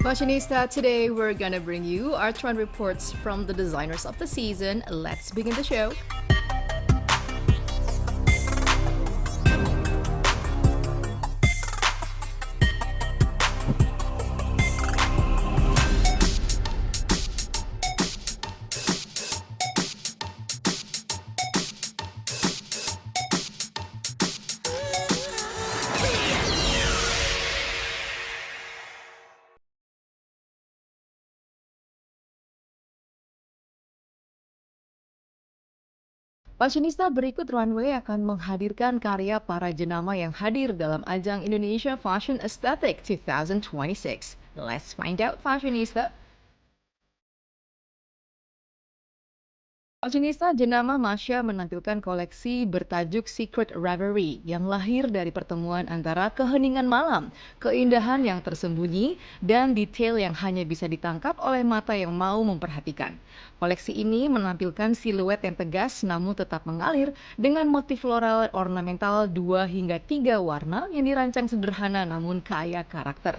Fashionista, today we're gonna bring you our trend reports from the designers of the season. Let's begin the show. Fashionista berikut runway akan menghadirkan karya para jenama yang hadir dalam ajang Indonesia Fashion Aesthetic 2026. Let's find out, Fashionista. Fashionista jenama Masya menampilkan koleksi bertajuk Secret Reverie yang lahir dari pertemuan antara keheningan malam, keindahan yang tersembunyi, dan detail yang hanya bisa ditangkap oleh mata yang mau memperhatikan. Koleksi ini menampilkan siluet yang tegas namun tetap mengalir dengan motif floral ornamental 2 hingga 3 warna yang dirancang sederhana namun kaya karakter.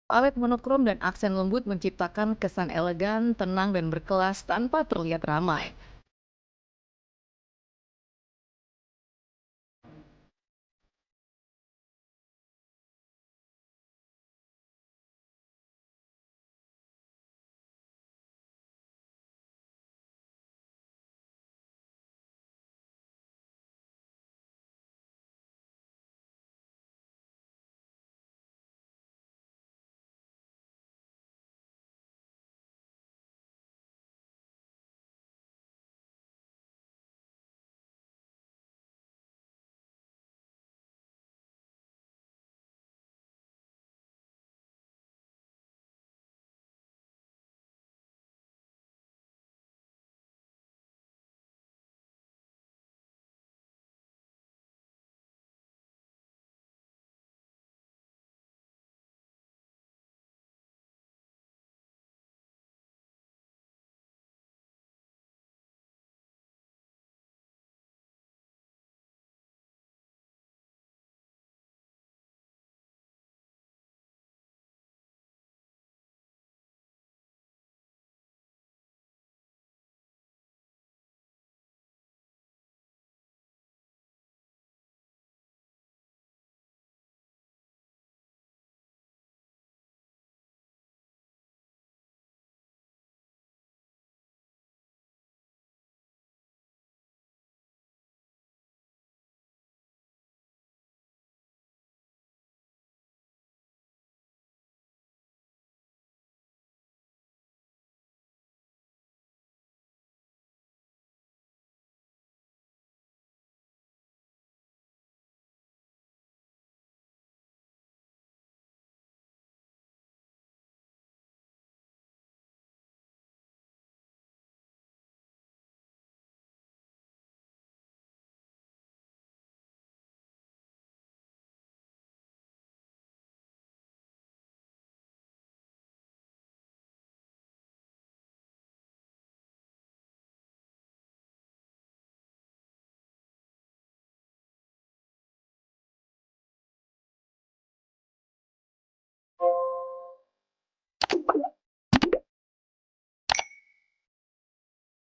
Palet monokrom dan aksen lembut menciptakan kesan elegan, tenang, dan berkelas tanpa terlihat ramai.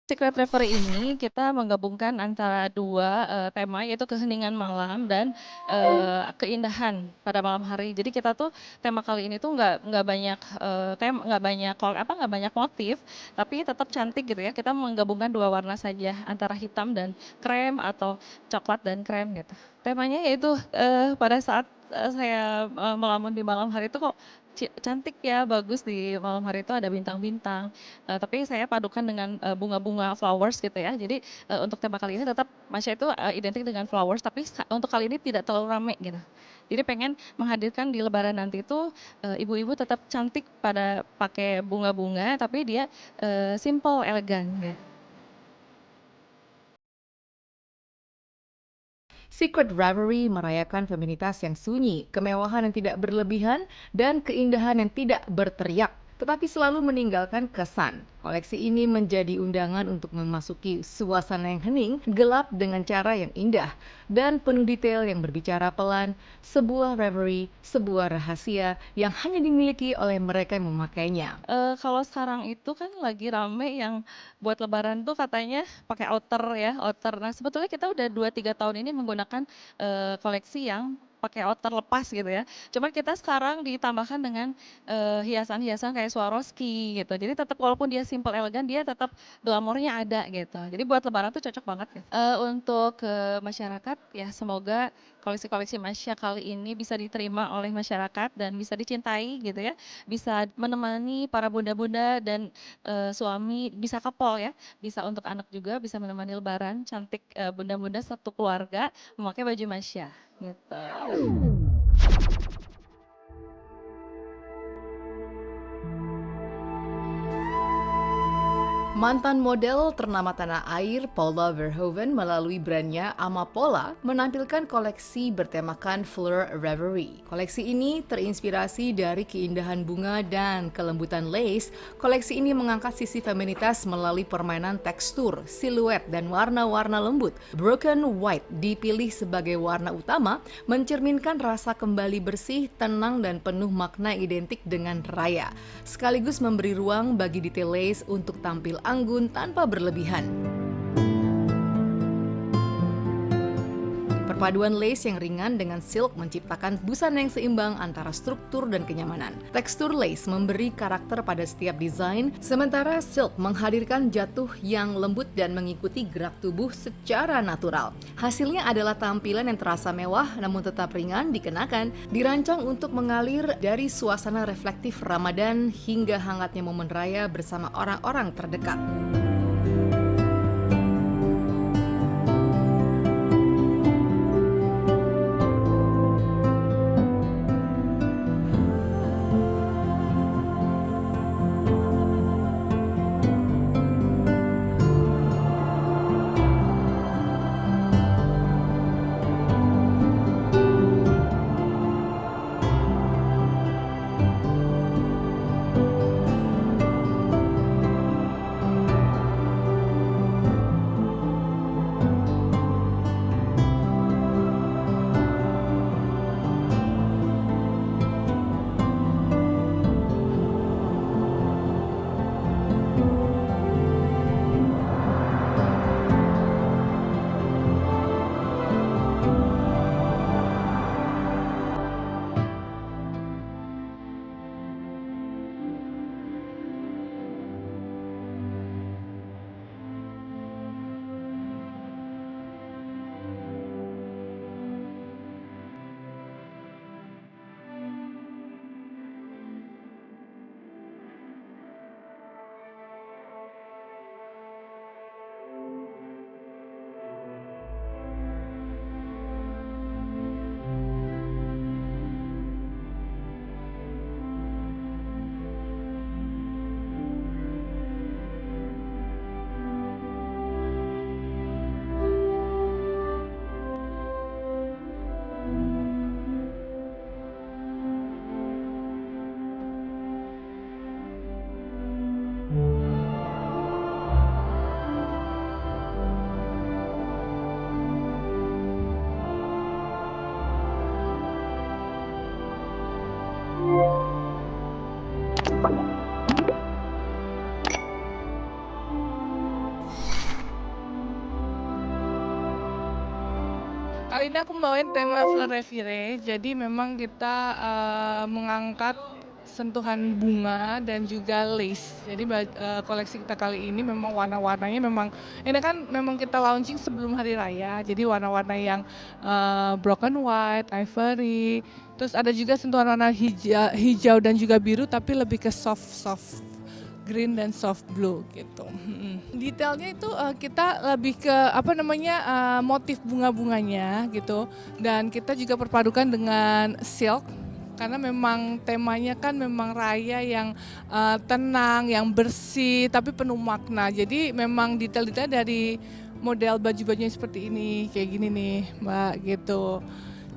Secret Reverie ini kita menggabungkan antara dua tema yaitu keheningan malam dan keindahan pada malam hari. Jadi kita tuh tema kali ini tuh nggak banyak nggak banyak motif, tapi tetap cantik gitu ya. Kita menggabungkan dua warna saja antara hitam dan krem atau coklat dan krem gitu. Temanya yaitu pada saat saya melamun di malam hari itu kok cantik ya, bagus di malam hari itu ada bintang-bintang. Tapi saya padukan dengan bunga-bunga flowers gitu ya. Jadi untuk tema kali ini tetap Masya itu identik dengan flowers, tapi untuk kali ini tidak terlalu rame gitu. Jadi pengen menghadirkan di Lebaran nanti itu ibu-ibu tetap cantik pada pakai bunga-bunga, tapi dia simple, elegan. Gitu. Secret Reverie merayakan feminitas yang sunyi, kemewahan yang tidak berlebihan, dan keindahan yang tidak berteriak. tetapi selalu meninggalkan kesan. Koleksi ini menjadi undangan untuk memasuki suasana yang hening, gelap dengan cara yang indah, dan penuh detail yang berbicara pelan, sebuah reverie, sebuah rahasia yang hanya dimiliki oleh mereka yang memakainya. Kalau sekarang itu kan lagi rame yang buat lebaran tuh katanya pakai outer ya, outer. Nah, sebetulnya kita udah 2, 3 tahun ini menggunakan, koleksi yang pakai outer lepas gitu ya. Cuman kita sekarang ditambahkan dengan, hiasan-hiasan kayak Swarovski gitu. Jadi tetap walaupun dia simple elegan, dia tetap glamornya ada gitu. Jadi buat lebaran tuh cocok banget ya. Untuk ke masyarakat ya semoga koleksi-koleksi Masya kali ini bisa diterima oleh masyarakat dan bisa dicintai gitu ya. Bisa menemani para bunda-bunda dan, suami, bisa couple ya, bisa untuk anak juga, bisa menemani lebaran cantik, bunda-bunda satu keluarga memakai baju Masya, gitu. Mantan model ternama tanah air Paula Verhoeven melalui brandnya Amapola menampilkan koleksi bertemakan Fleur Reverie. Koleksi ini terinspirasi dari keindahan bunga dan kelembutan lace. Koleksi ini mengangkat sisi feminitas melalui permainan tekstur, siluet, dan warna-warna lembut. Broken White dipilih sebagai warna utama, mencerminkan rasa kembali bersih, tenang, dan penuh makna identik dengan raya. Sekaligus memberi ruang bagi detail lace untuk tampil anggun tanpa berlebihan. Perpaduan lace yang ringan dengan silk menciptakan busana yang seimbang antara struktur dan kenyamanan. Tekstur lace memberi karakter pada setiap desain, sementara silk menghadirkan jatuh yang lembut dan mengikuti gerak tubuh secara natural. Hasilnya adalah tampilan yang terasa mewah namun tetap ringan dikenakan, dirancang untuk mengalir dari suasana reflektif Ramadan hingga hangatnya momen raya bersama orang-orang terdekat. Kali ini aku bawain tema Fleur Reverie, jadi memang kita mengangkat sentuhan bunga dan juga lace. Jadi koleksi kita kali ini memang warna-warnanya memang ini kan memang kita launching sebelum hari raya. Jadi warna-warna yang broken white, ivory, terus ada juga sentuhan warna hijau dan juga biru tapi lebih ke soft green dan soft blue gitu. Detailnya itu kita lebih ke motif bunga-bunganya gitu, dan kita juga perpadukan dengan silk karena memang temanya kan memang raya yang tenang, yang bersih tapi penuh makna. Jadi memang detail-detail dari model baju-bajunya seperti ini, kayak gini nih Mbak gitu.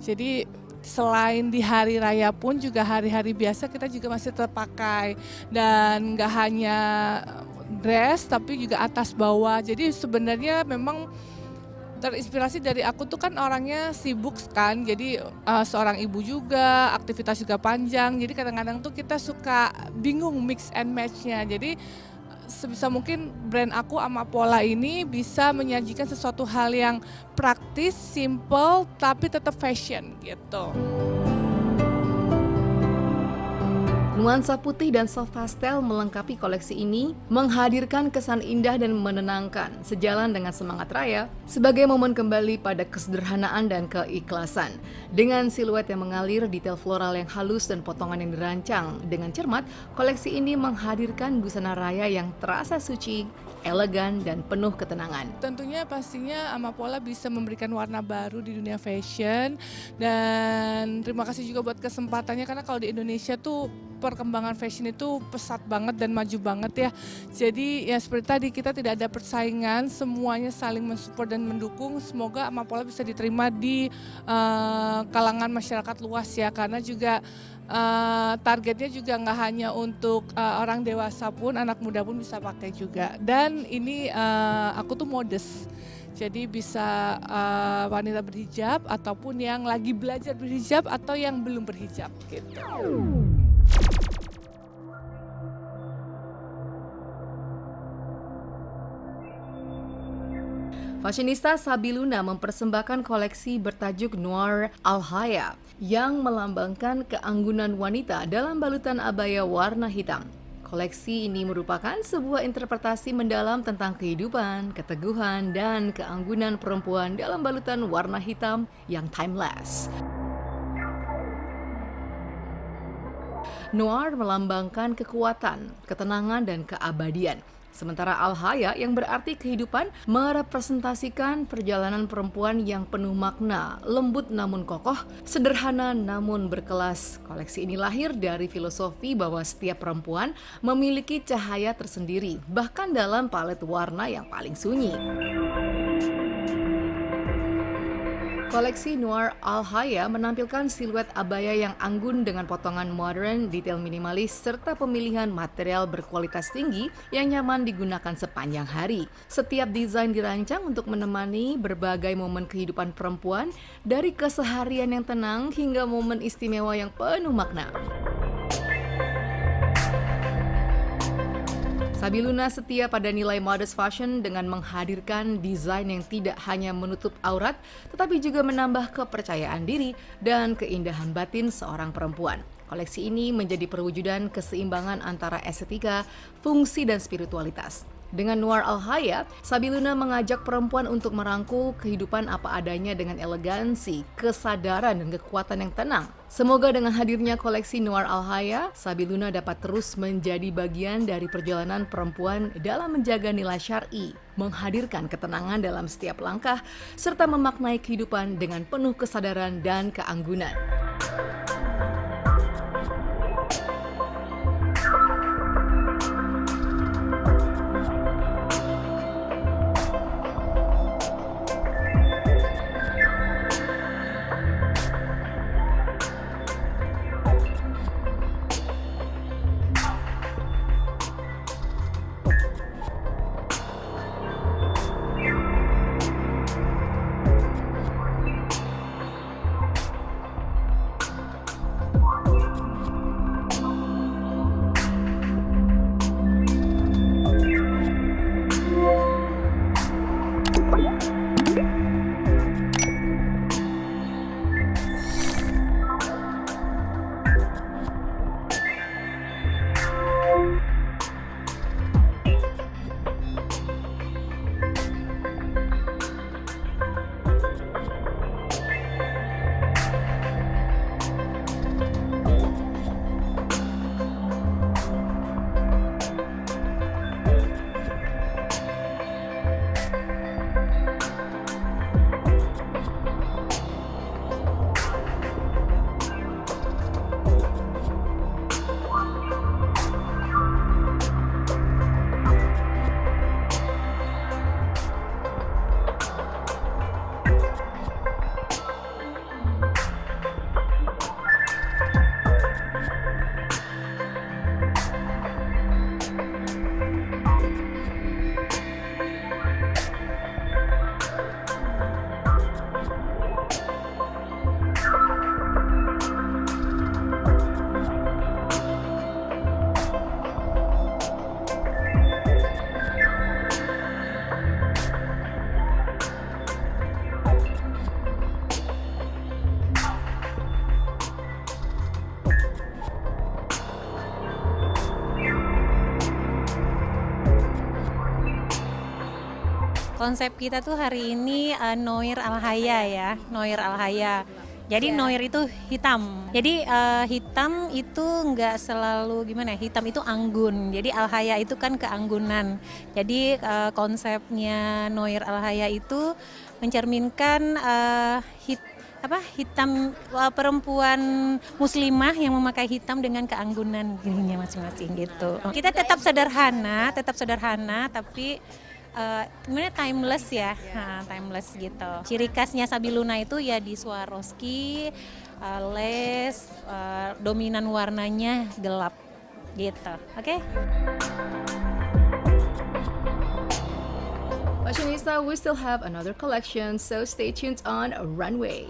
Jadi selain di hari raya pun juga hari-hari biasa kita juga masih tetap pakai. Dan nggak hanya dress tapi juga atas bawah. Jadi sebenarnya memang terinspirasi dari aku tuh kan orangnya sibuk kan, jadi seorang ibu juga, aktivitas juga panjang, jadi kadang-kadang tuh kita suka bingung mix and match-nya. Jadi sebisa mungkin brand aku Amapola ini bisa menyajikan sesuatu hal yang praktis, simple, tapi tetap fashion gitu. Nuansa putih dan soft pastel melengkapi koleksi ini, menghadirkan kesan indah dan menenangkan, sejalan dengan semangat raya, sebagai momen kembali pada kesederhanaan dan keikhlasan. Dengan siluet yang mengalir, detail floral yang halus dan potongan yang dirancang dengan cermat, koleksi ini menghadirkan busana raya yang terasa suci, elegan, dan penuh ketenangan. Tentunya pastinya Amapola bisa memberikan warna baru di dunia fashion, dan terima kasih juga buat kesempatannya, karena kalau di Indonesia tuh perkembangan fashion itu pesat banget dan maju banget ya. Jadi ya seperti tadi, kita tidak ada persaingan, semuanya saling mensupport dan mendukung. Semoga Amapola bisa diterima di kalangan masyarakat luas ya, karena juga targetnya juga nggak hanya untuk orang dewasa pun, anak muda pun bisa pakai juga. Dan ini aku tuh modest. Jadi bisa wanita berhijab ataupun yang lagi belajar berhijab atau yang belum berhijab gitu. Fashionista Sabiluna mempersembahkan koleksi bertajuk Noir Alhaya yang melambangkan keanggunan wanita dalam balutan abaya warna hitam. Koleksi ini merupakan sebuah interpretasi mendalam tentang kehidupan, keteguhan, dan keanggunan perempuan dalam balutan warna hitam yang timeless. Noir melambangkan kekuatan, ketenangan, dan keabadian. Sementara Alhaya yang berarti kehidupan merepresentasikan perjalanan perempuan yang penuh makna, lembut namun kokoh, sederhana namun berkelas. Koleksi ini lahir dari filosofi bahwa setiap perempuan memiliki cahaya tersendiri, bahkan dalam palet warna yang paling sunyi. Koleksi Noir Alhaya menampilkan siluet abaya yang anggun dengan potongan modern, detail minimalis, serta pemilihan material berkualitas tinggi yang nyaman digunakan sepanjang hari. Setiap desain dirancang untuk menemani berbagai momen kehidupan perempuan, dari keseharian yang tenang hingga momen istimewa yang penuh makna. Sabiluna setia pada nilai modest fashion dengan menghadirkan desain yang tidak hanya menutup aurat, tetapi juga menambah kepercayaan diri dan keindahan batin seorang perempuan. Koleksi ini menjadi perwujudan keseimbangan antara estetika, fungsi, dan spiritualitas. Dengan Noir Alhaya, Sabiluna mengajak perempuan untuk merangkul kehidupan apa adanya dengan elegansi, kesadaran, dan kekuatan yang tenang. Semoga dengan hadirnya koleksi Noir Alhaya, Sabiluna dapat terus menjadi bagian dari perjalanan perempuan dalam menjaga nilai syar'i, menghadirkan ketenangan dalam setiap langkah, serta memaknai kehidupan dengan penuh kesadaran dan keanggunan. Konsep kita tuh hari ini Noir Al-Haya ya, Noir Al-Haya. Jadi Noir itu hitam. Jadi hitam itu nggak selalu gimana ya, hitam itu anggun. Jadi Al-Haya itu kan keanggunan. Jadi konsepnya Noir Al-Haya itu mencerminkan hitam perempuan muslimah yang memakai hitam dengan keanggunan dirinya masing-masing gitu. Kita tetap sederhana tapi sebenarnya timeless ya, timeless gitu. Ciri khasnya Sabiluna itu ya di Swarovski, les, dominan warnanya gelap gitu. Oke? Fashionista, we still have another collection, so stay tuned on Runway.